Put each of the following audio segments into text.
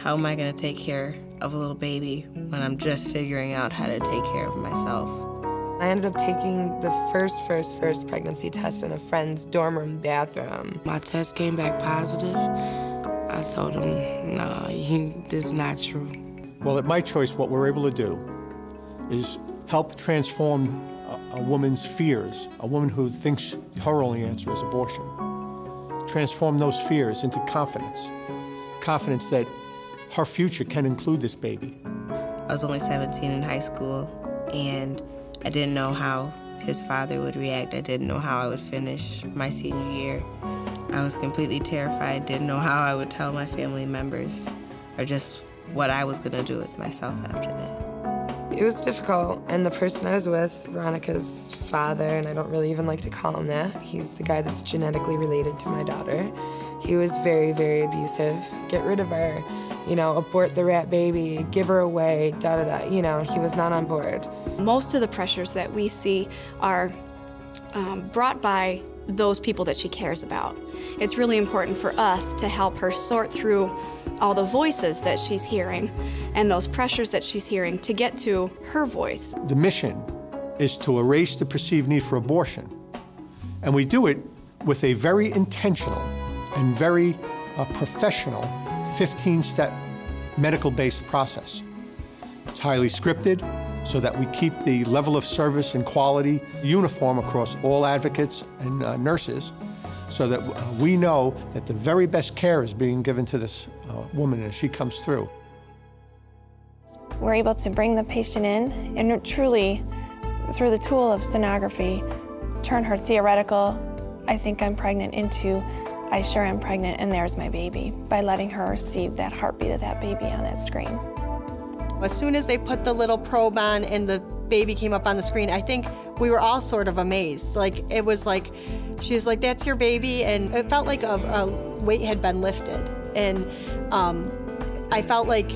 how am I going to take care of a little baby when I'm just figuring out how to take care of myself? I ended up taking the first pregnancy test in a friend's dorm room bathroom. My test came back positive. I told him, no, this is not true. Well, at My Choice, what we're able to do is help transform a woman's fears, a woman who thinks her only answer is abortion. Transform those fears into confidence. Confidence that her future can include this baby. I was only 17 in high school, and I didn't know how his father would react. I didn't know how I would finish my senior year. I was completely terrified, didn't know how I would tell my family members, or just what I was gonna do with myself after that. It was difficult, and the person I was with, Veronica's father, and I don't really even like to call him that, he's the guy that's genetically related to my daughter. He was very, very abusive. Get rid of her, you know, abort the rat baby, give her away, da-da-da. You know, he was not on board. Most of the pressures that we see are brought by those people that she cares about. It's really important for us to help her sort through all the voices that she's hearing and those pressures that she's hearing to get to her voice. The mission is to erase the perceived need for abortion. And we do it with a very intentional and very professional 15-step medical-based process. It's highly scripted so that we keep the level of service and quality uniform across all advocates and nurses, so that we know that the very best care is being given to this woman as she comes through. We're able to bring the patient in and truly, through the tool of sonography, turn her theoretical, I think I'm pregnant, into I sure am pregnant and there's my baby, by letting her see that heartbeat of that baby on that screen. As soon as they put the little probe on and the baby came up on the screen, I think we were all sort of amazed. Like, it was like, she was like, that's your baby, and it felt like a weight had been lifted. And I felt like,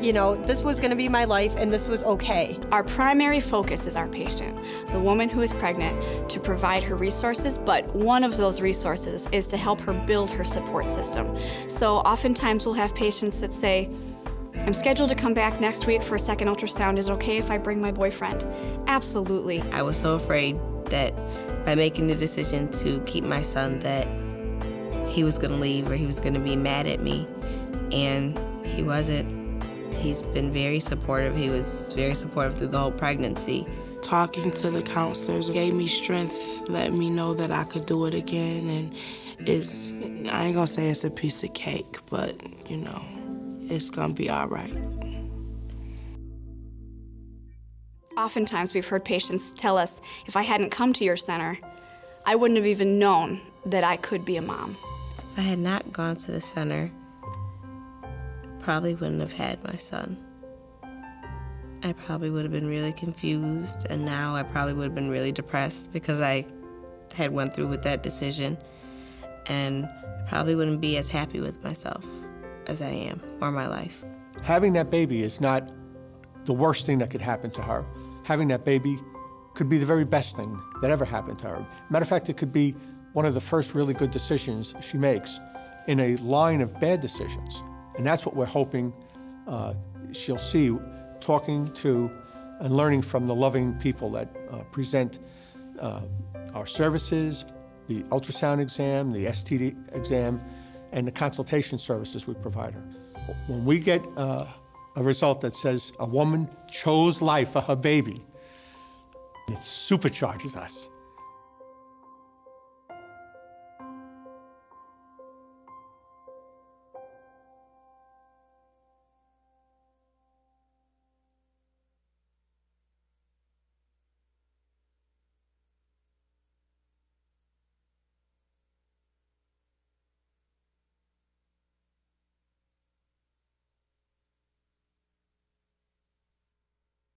you know, this was gonna be my life and this was okay. Our primary focus is our patient, the woman who is pregnant, to provide her resources, but one of those resources is to help her build her support system. So oftentimes we'll have patients that say, I'm scheduled to come back next week for a second ultrasound. Is it okay if I bring my boyfriend? Absolutely. I was so afraid that by making the decision to keep my son that he was gonna leave or he was gonna be mad at me, and he wasn't. He's been very supportive. He was very supportive through the whole pregnancy. Talking to the counselors gave me strength, let me know that I could do it again, and I ain't gonna say it's a piece of cake, but you know, it's gonna be all right. Oftentimes we've heard patients tell us, if I hadn't come to your center, I wouldn't have even known that I could be a mom. If I had not gone to the center, probably wouldn't have had my son. I probably would have been really confused, and now I probably would have been really depressed because I had went through with that decision, and probably wouldn't be as happy with myself as I am, or my life. Having that baby is not the worst thing that could happen to her. Having that baby could be the very best thing that ever happened to her. Matter of fact, it could be one of the first really good decisions she makes in a line of bad decisions. And that's what we're hoping she'll see, talking to and learning from the loving people that present our services, the ultrasound exam, the STD exam, and the consultation services we provide her. When we get a result that says a woman chose life for her baby, it supercharges us.